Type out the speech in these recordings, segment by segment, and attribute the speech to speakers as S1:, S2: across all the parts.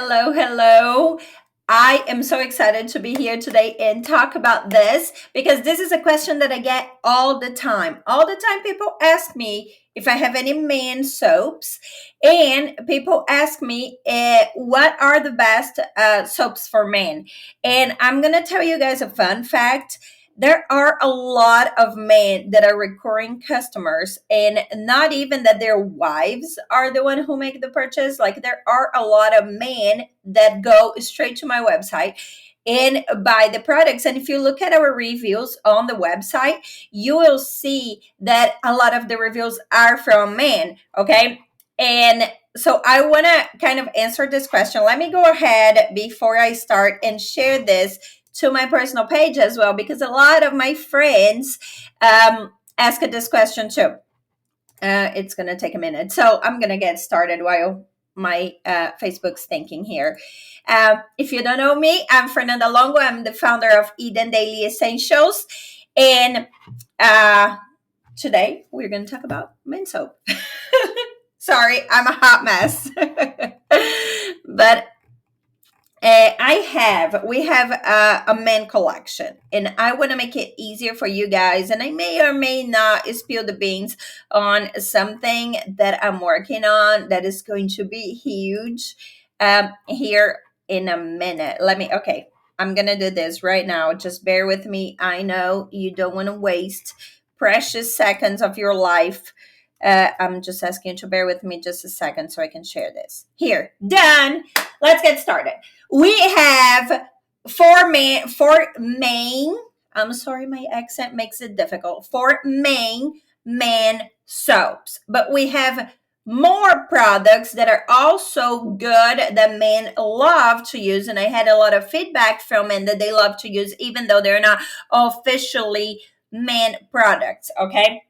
S1: hello, hello. I am so excited to be here today and talk about this because this is a question that I get all the time. All the time, people ask me if I have any man soaps, and people ask me what are the best soaps for men. And I'm going to tell you guys a fun fact. There are a lot of men that are recurring customers, and not even that their wives are the one who make the purchase. Like, there are a lot of men that go straight to my website and buy the products. And if you look at our reviews on the website, you will see that a lot of the reviews are from men. Okay. And so I want to kind of answer this question. Let me go ahead before I start and share this to my personal page as well, because a lot of my friends ask this question too. It's going to take a minute. So I'm going to get started while my Facebook's thinking here. If you don't know me, I'm Fernanda Longo. I'm the founder of Eden Daily Essentials. And today we're going to talk about men's soap. Sorry, I'm a hot mess. But we have a men collection, and I want to make it easier for you guys. And I may or may not spill the beans on something that I'm working on that is going to be huge here in a minute. I'm going to do this right now. Just bear with me. I know you don't want to waste precious seconds of your life. I'm just asking you to bear with me just a second so I can share this. Here, done. Let's get started. We have four main, I'm sorry, my accent makes it difficult, four main men soaps. But we have more products that are also good that men love to use. And I had a lot of feedback from men that they love to use, even though they're not officially men products, okay?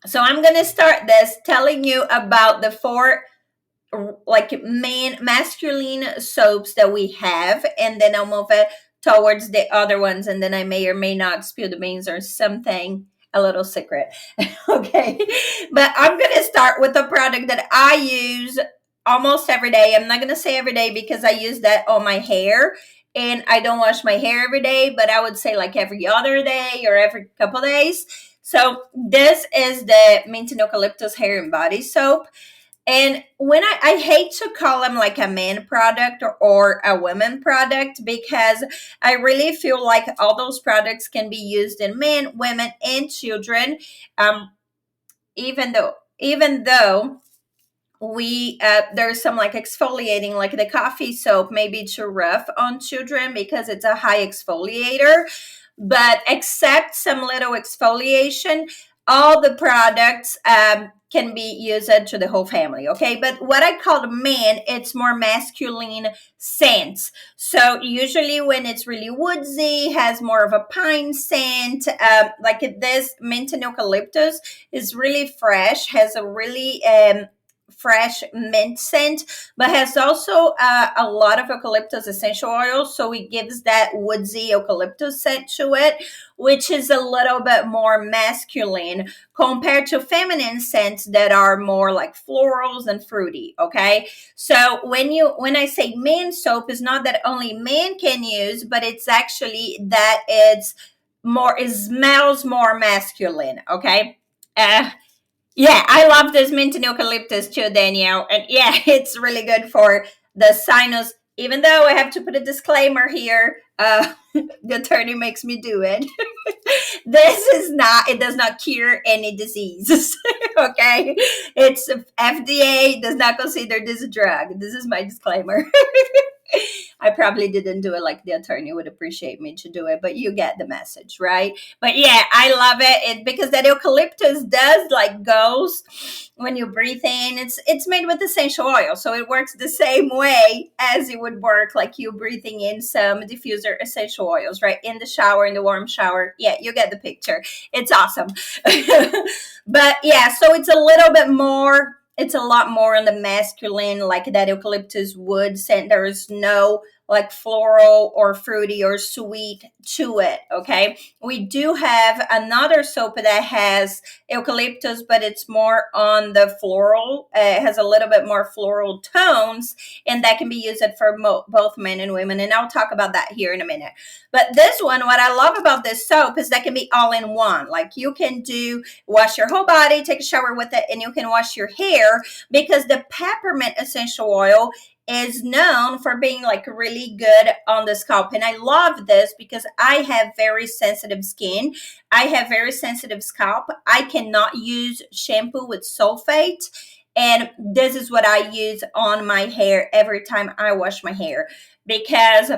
S1: So I'm going to start this telling you about the four masculine soaps that we have, and then I'll move it towards the other ones, and then I may or may not spill the beans or something, a little secret. Okay, but I'm going to start with a product that I use almost every day. I'm not going to say every day because I use that on my hair, and I don't wash my hair every day, but I would say like every other day or every couple days. So this is the Mint and Eucalyptus Hair and Body Soap. And when I hate to call them like a man product or a women product, because I really feel like all those products can be used in men, women, and children. Even though we there's some like exfoliating, like the coffee soap may be too rough on children because it's a high exfoliator. But except some little exfoliation, all the products can be used to the whole family, okay? But what I call the man, it's more masculine scents. So usually when it's really woodsy, has more of a pine scent, like this mint and eucalyptus is really fresh, has a really fresh mint scent, but has also a lot of eucalyptus essential oils, so it gives that woodsy eucalyptus scent to it, which is a little bit more masculine compared to feminine scents that are more like florals and fruity. Okay, so when I say men soap, is not that only men can use, but it's actually that it smells more masculine. Okay. Yeah, I love this mint and eucalyptus too, Danielle. And yeah, it's really good for the sinus, even though I have to put a disclaimer here. The attorney makes me do it. It does not cure any diseases. Okay. It's FDA does not consider this a drug. This is my disclaimer. I probably didn't do it like the attorney would appreciate me to do it, but you get the message, right? But yeah, I love it because that eucalyptus does like goes when you breathe in. It's made with essential oil, so it works the same way as it would work like you breathing in some diffuser essential oils, right? In the shower, in the warm shower. Yeah, you get the picture. It's awesome. But yeah, so it's a lot more on the masculine, like that eucalyptus wood scent. There is no like floral or fruity or sweet to it. Okay, we do have another soap that has eucalyptus, but it's more on the floral. It has a little bit more floral tones, and that can be used for both men and women. And I'll talk about that here in a minute. But this one, what I love about this soap is that can be all in one. Like you can wash your whole body, take a shower with it, and you can wash your hair, because the peppermint essential oil is known for being like really good on the scalp. And I love this because I have very sensitive skin. I have very sensitive scalp. I cannot use shampoo with sulfate. And this is what I use on my hair every time I wash my hair, because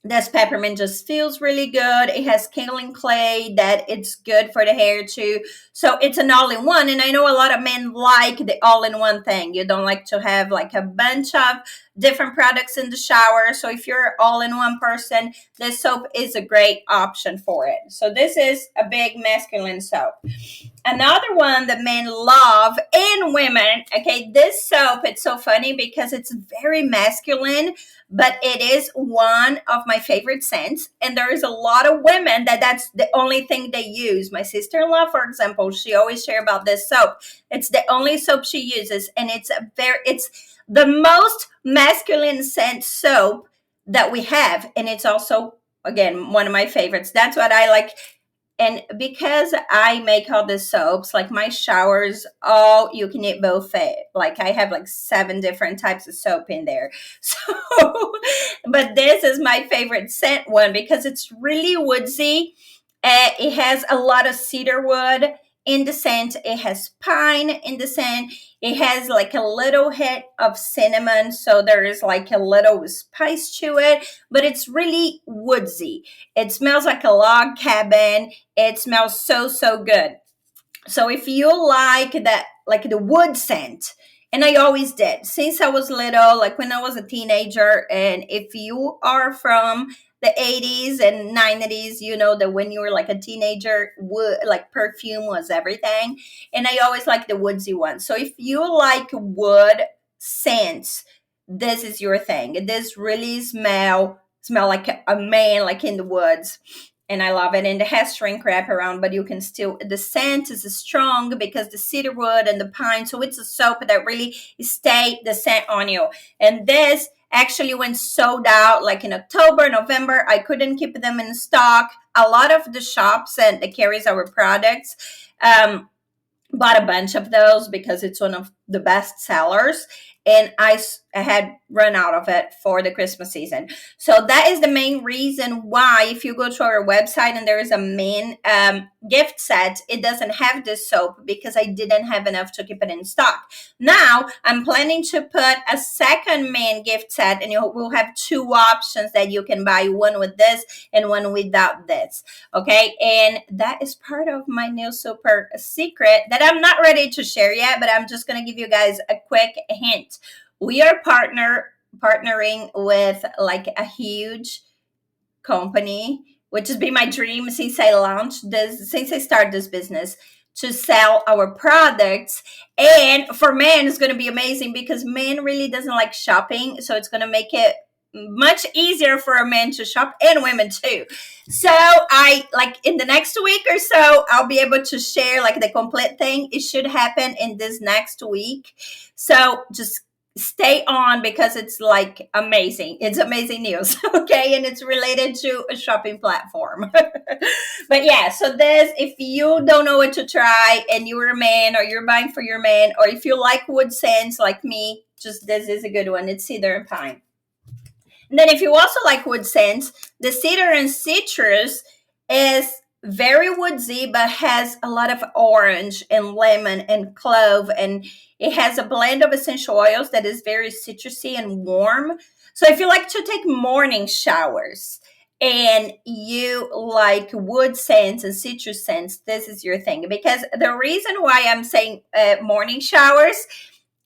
S1: this peppermint just feels really good. It has kaolin clay that it's good for the hair too. So it's an all-in-one. And I know a lot of men like the all-in-one thing. You don't like to have like a bunch of different products in the shower. So if you're an all-in-one person, this soap is a great option for it. So this is a big masculine soap. Another one that men love, and women, okay, this soap, it's so funny because it's very masculine, but it is one of my favorite scents. And there is a lot of women that's the only thing they use. My sister-in-law, for example, she always share about this soap. It's the only soap she uses, and it's the most masculine scent soap that we have. And it's also, again, one of my favorites. That's what I like. And because I make all the soaps, like my showers, all you can eat buffet. Like I have like 7 different types of soap in there. So, but this is my favorite scent one because it's really woodsy. It has a lot of cedar wood in the scent. It has pine in the scent. It has like a little hit of cinnamon. So there is like a little spice to it, but it's really woodsy. It smells like a log cabin. It smells so, so good. So if you like that, like the wood scent, and I always did since I was little, like when I was a teenager. And if you are from the 80s and 90s, you know that when you were like a teenager, wood, like perfume was everything. And I always like the woodsy one. So if you like wood scents, this is your thing. This really smell like a man, like in the woods. And I love it. And it has shrink wrap around, but you can still, the scent is strong because the cedar wood and the pine. So it's a soap that really stay the scent on you. And this actually went sold out like in October, November. I couldn't keep them in stock. A lot of the shops and that carries our products bought a bunch of those because it's one of the best sellers. And I had run out of it for the Christmas season. So that is the main reason why if you go to our website and there is a main gift set, it doesn't have this soap because I didn't have enough to keep it in stock. Now I'm planning to put a second main gift set, and you will have 2 options that you can buy, one with this and one without this. Okay, and that is part of my new super secret that I'm not ready to share yet, but I'm just going to give you guys a quick hint. We are partnering with like a huge company, which has been my dream since I started this business, to sell our products. And for men, it's going to be amazing because men really doesn't like shopping. So it's going to make it much easier for a man to shop, and women too. So I like in the next week or so, I'll be able to share like the complete thing. It should happen in this next week. So just stay on because it's like amazing. It's amazing news. Okay. And it's related to a shopping platform. But yeah, so this, if you don't know what to try and you're a man or you're buying for your man, or if you like wood scents like me, just this is a good one. It's cedar and pine. And then if you also like wood scents, the cedar and citrus is very woodsy, but has a lot of orange and lemon and clove. And it has a blend of essential oils that is very citrusy and warm. So if you like to take morning showers and you like wood scents and citrus scents, this is your thing. Because the reason why I'm saying morning showers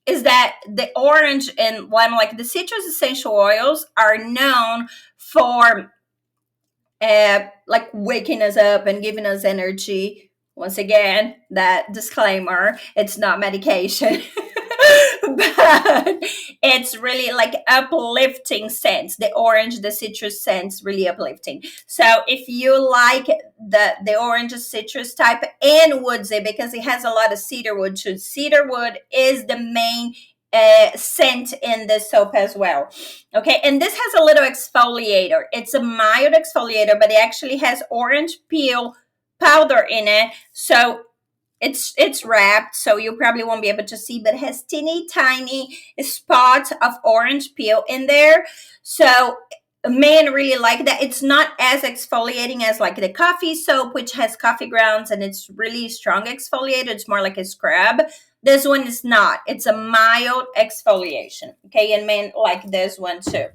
S1: is that the orange and lemon, like the citrus essential oils, are known for like waking us up and giving us energy. Once again, that disclaimer, it's not medication. but it's really like uplifting scents. The orange, the citrus scents, really uplifting. So if you like the orange citrus type and woodsy, because it has a lot of cedar wood too. Cedar wood is the main scent in this soap as well. Okay, and this has a little exfoliator. It's a mild exfoliator, but it actually has orange peel powder in it. So it's wrapped, so you probably won't be able to see, but it has teeny tiny spots of orange peel in there. So men really like that. It's not as exfoliating as like the coffee soap, which has coffee grounds and it's really strong exfoliator. It's more like a scrub. This one is not. It's a mild exfoliation. Okay, and men like this one too.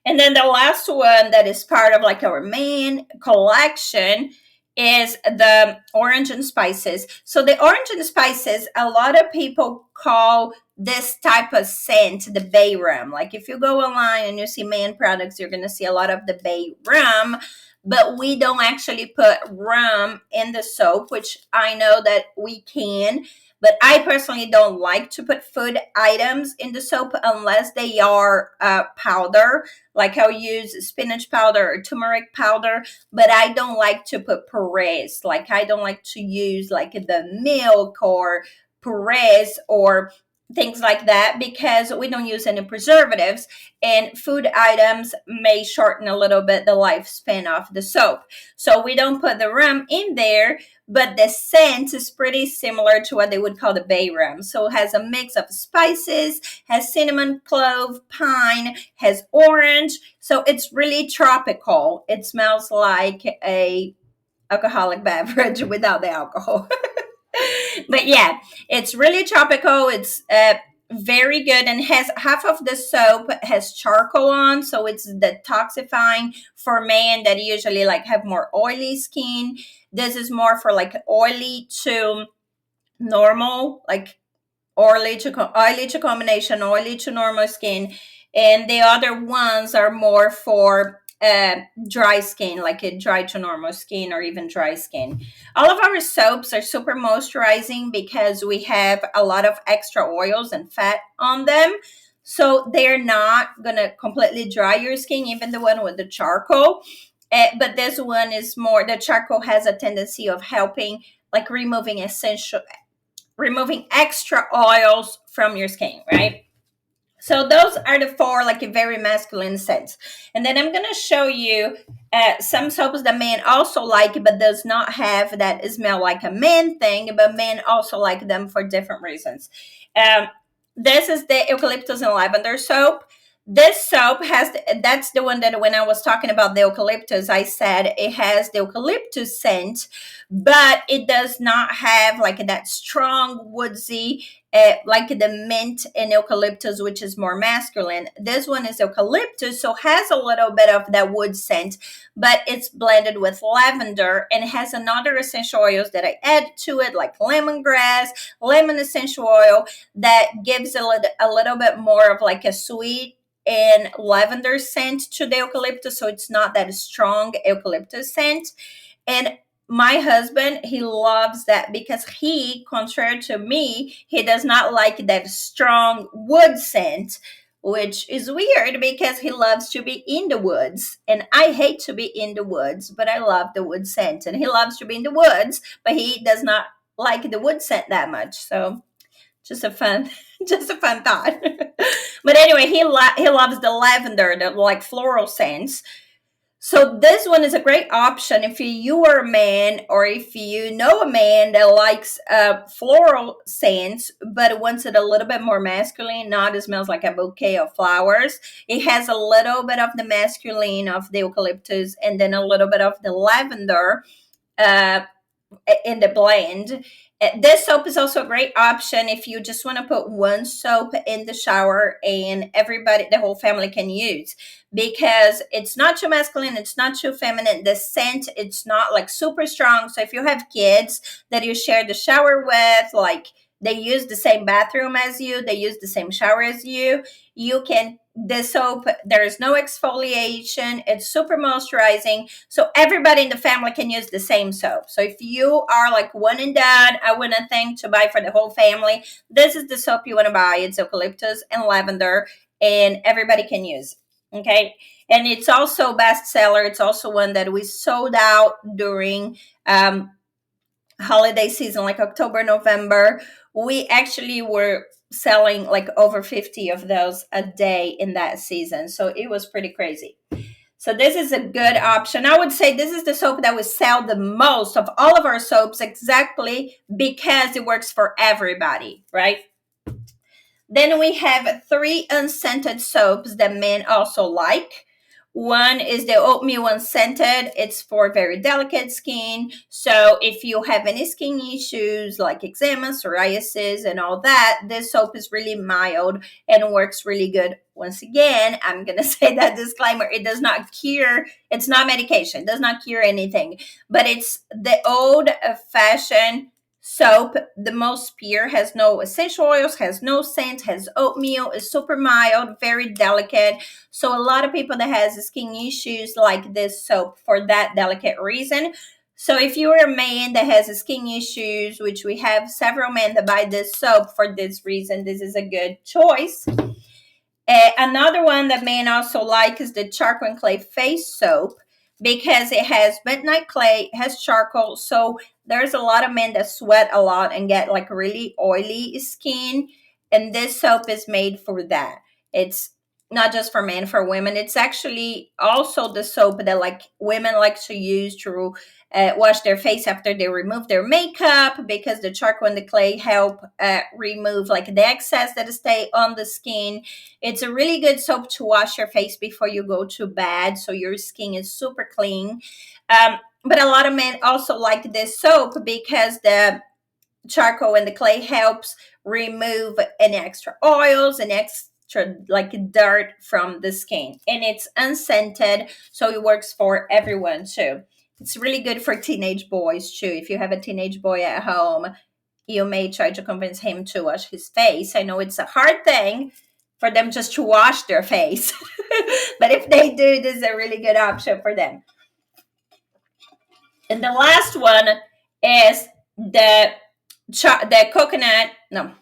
S1: And then the last one that is part of like our main collection is the orange and spices. So the orange and spices, a lot of people call this type of scent the bay rum. Like if you go online and you see man products, you're going to see a lot of the bay rum, but we don't actually put rum in the soap, which I know that we can. But I personally don't like to put food items in the soap unless they are powder. Like I'll use spinach powder or turmeric powder, but I don't like to put purees. Like I don't like to use like the milk or purees or things like that, because we don't use any preservatives, and food items may shorten a little bit the lifespan of the soap. So we don't put the rum in there, but the scent is pretty similar to what they would call the bay rum. So it has a mix of spices, has cinnamon, clove, pine, has orange. So it's really tropical. It smells like a alcoholic beverage without the alcohol. But yeah, it's really tropical. It's very good, and has half of the soap has charcoal on, so it's detoxifying for men that usually like have more oily skin. This is more for like oily to normal, like oily to combination, oily to normal skin, and the other ones are more for dry skin, like a dry to normal skin or even dry skin. All of our soaps are super moisturizing because we have a lot of extra oils and fat on them. So they're not going to completely dry your skin, even the one with the charcoal. But this one is more, the charcoal has a tendency of helping, like removing extra oils from your skin, right? So those are the four like very masculine scents. And then I'm going to show you some soaps that men also like, but does not have that smell like a man thing, but men also like them for different reasons. This is the Eucalyptus and Lavender soap. This soap has, that's the one that when I was talking about the eucalyptus, I said it has the eucalyptus scent, but it does not have like that strong woodsy, like the mint and eucalyptus, which is more masculine. This one is eucalyptus, so has a little bit of that wood scent, but it's blended with lavender, and it has another essential oils that I add to it, like lemongrass, lemon essential oil, that gives a little bit more of like a sweet and lavender scent to the eucalyptus, so it's not that strong eucalyptus scent. And my husband, he loves that because he, contrary to me, he does not like that strong wood scent, which is weird because he loves to be in the woods, and I hate to be in the woods, but I love the wood scent. And he loves to be in the woods, but he does not like the wood scent that much. So just a fun thought. But anyway, he loves the lavender, the like floral scents. So this one is a great option if you are a man, or if you know a man that likes floral scents but wants it a little bit more masculine, not it smells like a bouquet of flowers. It has a little bit of the masculine of the eucalyptus and then a little bit of the lavender uh, in the blend. This soap is also a great option if you just want to put one soap in the shower and everybody, the whole family can use, because it's not too masculine, it's not too feminine. The scent, it's not like super strong. So if you have kids that you share the shower with, like they use the same bathroom as you, they use the same shower as you. You can, the soap, there is no exfoliation, it's super moisturizing, so everybody in the family can use the same soap. So if you are like one and done, I wouldn't think to buy for the whole family, this is the soap you want to buy. It's eucalyptus and lavender, and everybody can use. Okay, and it's also bestseller. It's also one that we sold out during holiday season, like October, November. We actually were selling like over 50 of those a day in that season. So it was pretty crazy. So this is a good option. I would say this is the soap that we sell the most of all of our soaps, exactly because it works for everybody, right? Then we have 3 unscented soaps that men also like. One is the oatmeal unscented. It's for very delicate skin. So if you have any skin issues like eczema, psoriasis, and all that, this soap is really mild and works really good. Once again, I'm going to say that disclaimer. It does not cure. It's not medication. It does not cure anything. But it's the old-fashioned soap, the most pure, has no essential oils, has no scent, has oatmeal, is super mild, very delicate. So a lot of people that has skin issues like this soap for that delicate reason. So if you're a man that has skin issues, which we have several men that buy this soap for this reason, this is a good choice. Another one that men also like is the charcoal and clay face soap, because it has midnight clay, has charcoal. So there's a lot of men that sweat a lot and get like really oily skin, and this soap is made for that. It's not just for men, for women. It's actually also the soap that like women like to use to wash their face after they remove their makeup, because the charcoal and the clay help remove like the excess that stay on the skin. It's a really good soap to wash your face before you go to bed, so your skin is super clean. But a lot of men also like this soap because the charcoal and the clay helps remove any extra oils and extra like dirt from the skin. And it's unscented, so it works for everyone too. It's really good for teenage boys too. If you have a teenage boy at home, you may try to convince him to wash his face. I know it's a hard thing for them just to wash their face. But if they do, this is a really good option for them. And the last one is the coconut. No,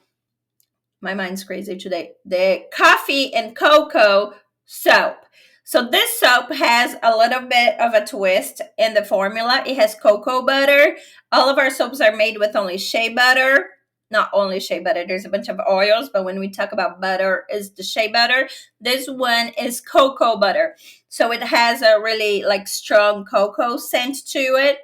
S1: my mind's crazy today. The coffee and cocoa soap. So this soap has a little bit of a twist in the formula. It has cocoa butter. All of our soaps are made with only shea butter. Not only shea butter, there's a bunch of oils, but when we talk about butter, is the shea butter. This one is cocoa butter. So it has a really like strong cocoa scent to it,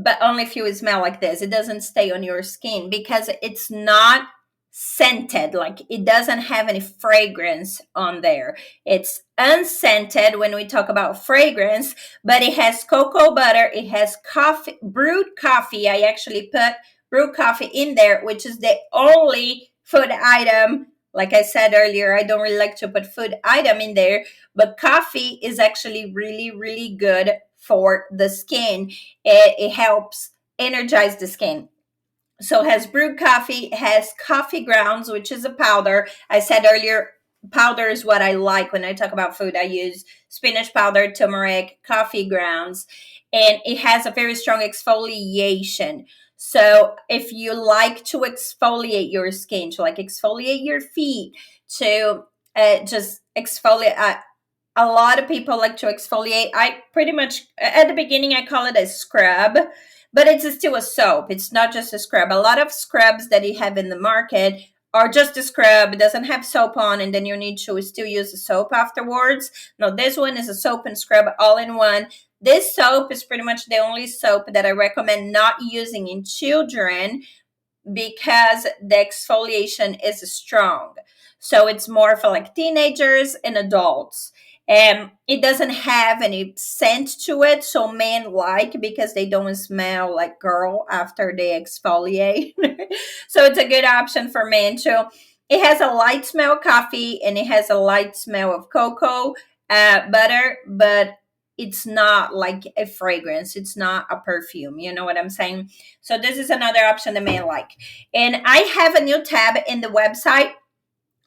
S1: but only if you smell like this. It doesn't stay on your skin because it's not scented. Like it doesn't have any fragrance on there. It's unscented when we talk about fragrance, but it has cocoa butter. It has coffee, brewed coffee. I actually put brewed coffee in there, which is the only food item. Like I said earlier, I don't really like to put food item in there, but coffee is actually really, really good for the skin. It helps energize the skin. So it has brewed coffee, has coffee grounds, which is a powder. I said earlier, powder is what I like when I talk about food. I use spinach powder, turmeric, coffee grounds, and it has a very strong exfoliation. So if you like to exfoliate your skin, to like exfoliate your feet, to just exfoliate, a lot of people like to exfoliate. I pretty much, at the beginning, I call it a scrub, but it's still a soap. It's not just a scrub. A lot of scrubs that you have in the market are just a scrub. It doesn't have soap on, and then you need to still use the soap afterwards. No, this one is a soap and scrub all in one. This soap is pretty much the only soap that I recommend not using in children because the exfoliation is strong. So it's more for like teenagers and adults. And it doesn't have any scent to it, so men like, because they don't smell like girl after they exfoliate. So it's a good option for men too. It has a light smell of coffee and it has a light smell of cocoa butter, but it's not like a fragrance, it's not a perfume, you know what I'm saying? So this is another option that may like. And I have a new tab in the website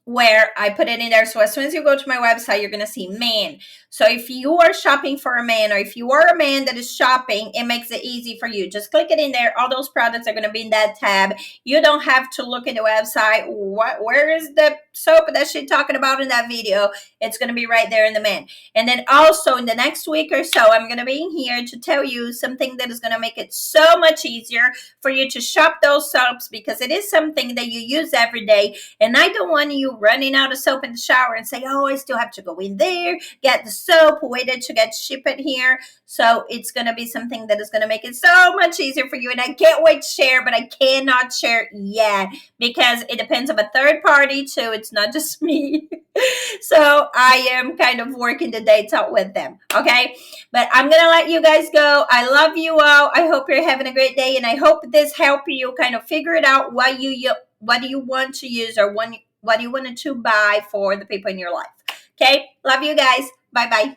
S1: where I put it in there. So as soon as you go to my website, you're going to see man. So if you are shopping for a man, or if you are a man that is shopping, it makes it easy for you. Just click it in there. All those products are going to be in that tab. You don't have to look in the website. Where is the soap that she's talking about in that video? It's going to be right there in the man. And then also in the next week or so, I'm going to be in here to tell you something that is going to make it so much easier for you to shop those soaps, because it is something that you use every day. And I don't want you running out of soap in the shower and say, oh, I still have to go in there, get the soap, waited to get shipped here. So it's going to be something that is going to make it so much easier for you. And I can't wait to share, but I cannot share yet because it depends on a third party too. It's not just me. So I am kind of working the dates out with them. Okay. But I'm going to let you guys go. I love you all. I hope you're having a great day. And I hope this helped you kind of figure it out what do you want to use, or what do you want to buy for the people in your life. Okay. Love you guys. Bye-bye.